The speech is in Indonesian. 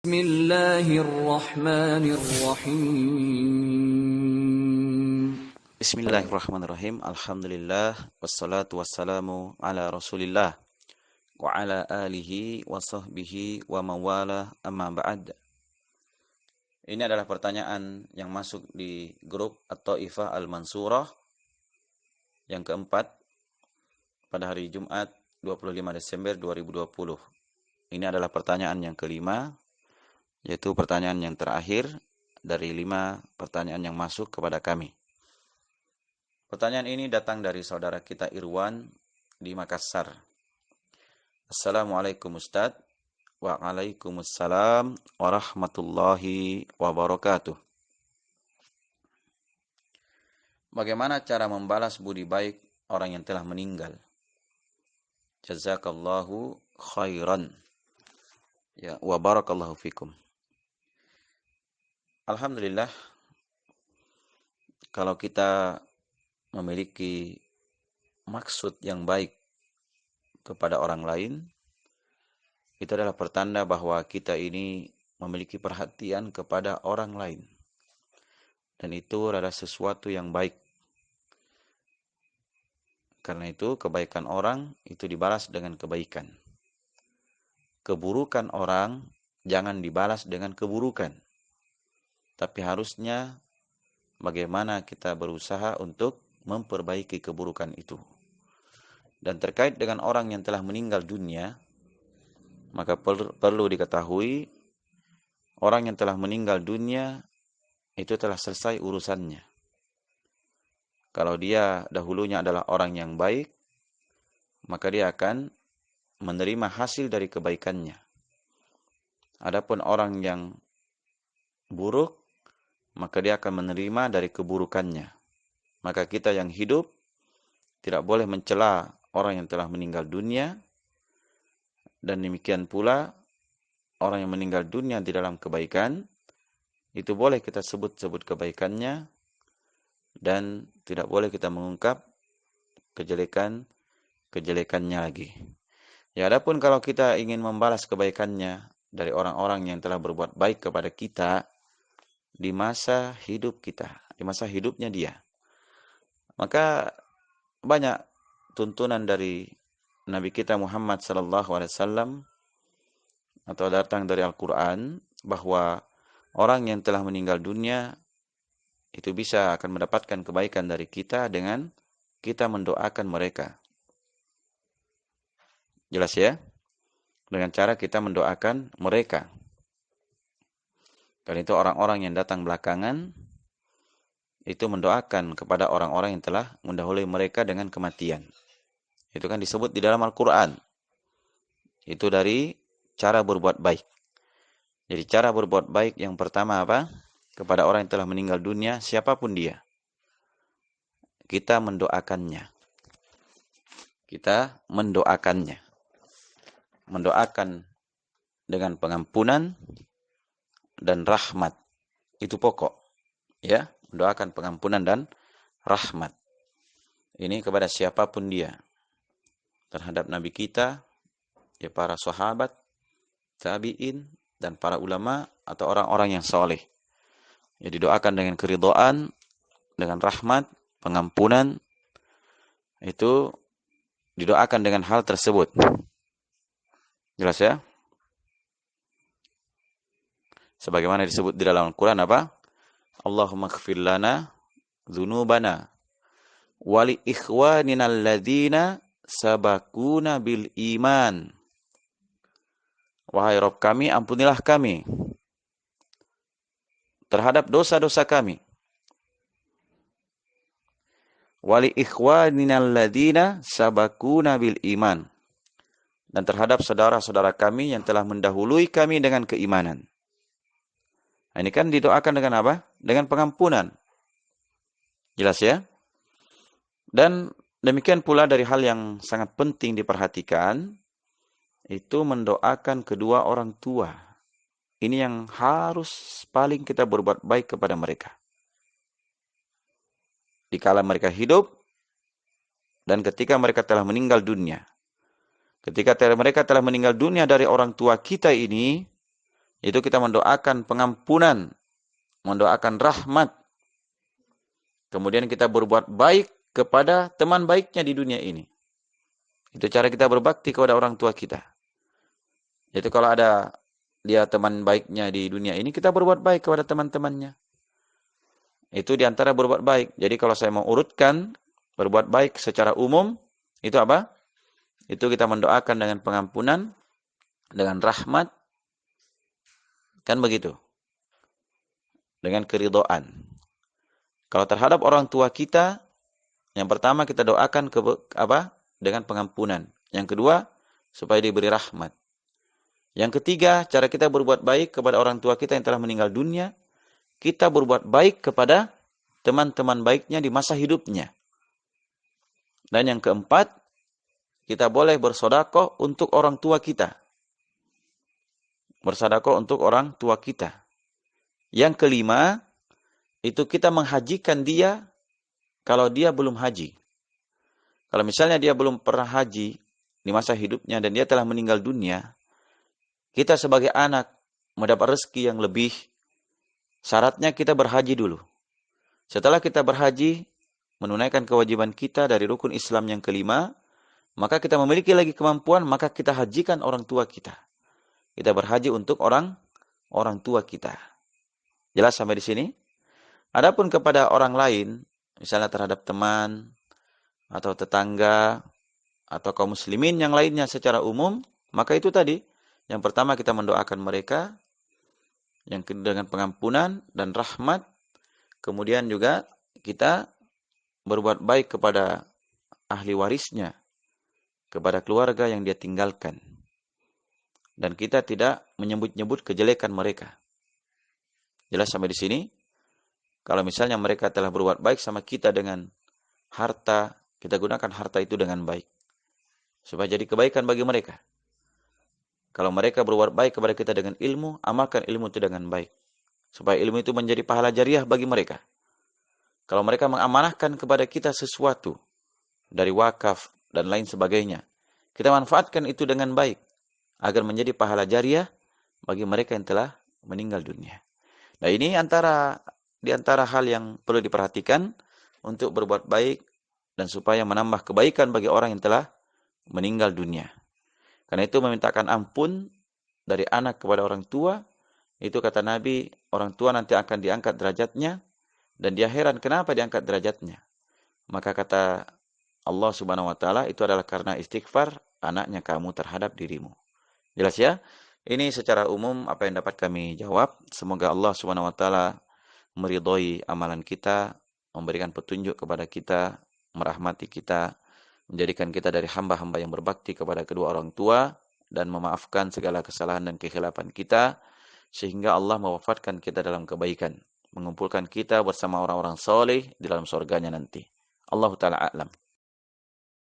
Bismillahirrahmanirrahim. Bismillahirrahmanirrahim. Alhamdulillah wassalatu wassalamu ala Rasulillah wa ala alihi wa sahbihi wa mawala amma ba'd. Ini adalah pertanyaan yang masuk di grup At-Taifah Al-Mansurah yang keempat pada hari Jumat 25 Desember 2020. Ini adalah pertanyaan yang kelima, yaitu pertanyaan yang terakhir dari 5 pertanyaan yang masuk kepada kami. Pertanyaan ini datang dari saudara kita Irwan di Makassar. Assalamualaikum Ustaz. Waalaikumsalam warahmatullahi wabarakatuh. Bagaimana cara membalas budi baik orang yang telah meninggal? Jazakallahu khairan. Ya, wa barakallahu fikum. Alhamdulillah, kalau kita memiliki maksud yang baik kepada orang lain, itu adalah pertanda bahwa kita ini memiliki perhatian kepada orang lain. Dan itu adalah sesuatu yang baik. Karena itu kebaikan orang itu dibalas dengan kebaikan. Keburukan orang jangan dibalas dengan keburukan. Tapi harusnya bagaimana kita berusaha untuk memperbaiki keburukan itu. Dan terkait dengan orang yang telah meninggal dunia, maka perlu diketahui orang yang telah meninggal dunia itu telah selesai urusannya. Kalau dia dahulunya adalah orang yang baik, maka dia akan menerima hasil dari kebaikannya. Adapun orang yang buruk, maka dia akan menerima dari keburukannya. Maka kita yang hidup tidak boleh mencela orang yang telah meninggal dunia, dan demikian pula orang yang meninggal dunia di dalam kebaikan, itu boleh kita sebut-sebut kebaikannya, dan tidak boleh kita mengungkap kejelekannya lagi. Ya, adapun kalau kita ingin membalas kebaikannya dari orang-orang yang telah berbuat baik kepada kita di masa hidup kita, di masa hidupnya dia, maka banyak tuntunan dari Nabi kita Muhammad SAW atau datang dari Al-Quran bahwa orang yang telah meninggal dunia itu bisa akan mendapatkan kebaikan dari kita dengan kita mendoakan mereka. Jelas ya? Dengan cara kita mendoakan mereka. Dan itu orang-orang yang datang belakangan itu mendoakan kepada orang-orang yang telah mendahului mereka dengan kematian. Itu kan disebut di dalam Al-Quran. Itu dari cara berbuat baik. Jadi cara berbuat baik yang pertama apa? Kepada orang yang telah meninggal dunia, siapapun dia. Kita mendoakannya. Kita mendoakannya. Mendoakan dengan pengampunan dan rahmat. Itu pokok. Ya, mendoakan pengampunan dan rahmat. Ini kepada siapapun dia. Terhadap Nabi kita, ya para sahabat, tabi'in, dan para ulama atau orang-orang yang soleh. Ya, didoakan dengan keridhaan, dengan rahmat, pengampunan. Itu didoakan dengan hal tersebut. Jelas ya? Sebagaimana disebut di dalam Al-Quran apa? Allahumma ighfir lana dzunubana wa li ikhwanina alladzina sabaquna bil iman. Wahai Rabb kami, ampunilah kami terhadap dosa-dosa kami. Wa li ikhwanina alladzina sabaquna bil iman. Dan terhadap saudara-saudara kami yang telah mendahului kami dengan keimanan. Nah, ini kan didoakan dengan apa? Dengan pengampunan. Jelas ya? Dan demikian pula dari hal yang sangat penting diperhatikan, itu mendoakan kedua orang tua. Ini yang harus paling kita berbuat baik kepada mereka. Dikala mereka hidup, dan ketika mereka telah meninggal dunia. Ketika mereka telah meninggal dunia dari orang tua kita ini, Itu kita mendoakan pengampunan, mendoakan rahmat. Kemudian kita berbuat baik kepada teman baiknya di dunia ini. Itu cara kita berbakti kepada orang tua kita. Jadi kalau ada dia teman baiknya di dunia ini, kita berbuat baik kepada teman-temannya. Itu diantara berbuat baik. Jadi kalau saya mau urutkan, berbuat baik secara umum, itu apa? Itu kita mendoakan dengan pengampunan, dengan rahmat, kan begitu. Dengan keridhaan. Kalau terhadap orang tua kita, yang pertama kita doakan dengan pengampunan. Yang kedua, supaya diberi rahmat. Yang ketiga, cara kita berbuat baik kepada orang tua kita yang telah meninggal dunia, kita berbuat baik kepada teman-teman baiknya di masa hidupnya. Dan yang keempat, kita boleh bersedekah untuk orang tua kita. Bersedekah untuk orang tua kita. Yang kelima, itu kita menghajikan dia kalau dia belum haji. Kalau misalnya dia belum pernah haji di masa hidupnya dan dia telah meninggal dunia, kita sebagai anak mendapat rezeki yang lebih, syaratnya kita berhaji dulu. Setelah kita berhaji, menunaikan kewajiban kita dari rukun Islam yang kelima, maka kita memiliki lagi kemampuan, maka kita hajikan orang tua kita. Kita berhaji untuk orang tua kita. Jelas sampai di sini? Adapun kepada orang lain, misalnya terhadap teman, atau tetangga, atau kaum muslimin yang lainnya secara umum, maka itu tadi, yang pertama kita mendoakan mereka, yang kedua dengan pengampunan dan rahmat, kemudian juga kita berbuat baik kepada ahli warisnya, kepada keluarga yang dia tinggalkan. Dan kita tidak menyebut-nyebut kejelekan mereka. Jelas sampai di sini? Kalau misalnya mereka telah berbuat baik sama kita dengan harta, kita gunakan harta itu dengan baik. Supaya jadi kebaikan bagi mereka. Kalau mereka berbuat baik kepada kita dengan ilmu, amalkan ilmu itu dengan baik. Supaya ilmu itu menjadi pahala jariah bagi mereka. Kalau mereka mengamanahkan kepada kita sesuatu dari wakaf dan lain sebagainya, kita manfaatkan itu dengan baik agar menjadi pahala jariah bagi mereka yang telah meninggal dunia. Nah, ini di antara hal yang perlu diperhatikan untuk berbuat baik dan supaya menambah kebaikan bagi orang yang telah meninggal dunia. Karena itu memintakan ampun dari anak kepada orang tua, itu kata Nabi, orang tua nanti akan diangkat derajatnya, dan dia heran kenapa diangkat derajatnya. Maka kata Allah Subhanahu wa taala, itu adalah karena istighfar anaknya kamu terhadap dirimu. Jelas ya? Ini secara umum apa yang dapat kami jawab. Semoga Allah Subhanahu wa taala meridhai amalan kita, memberikan petunjuk kepada kita, merahmati kita, menjadikan kita dari hamba-hamba yang berbakti kepada kedua orang tua, dan memaafkan segala kesalahan dan kekhilafan kita, sehingga Allah mewafatkan kita dalam kebaikan, mengumpulkan kita bersama orang-orang soleh di dalam surganya nanti. Allah Ta'ala a'lam.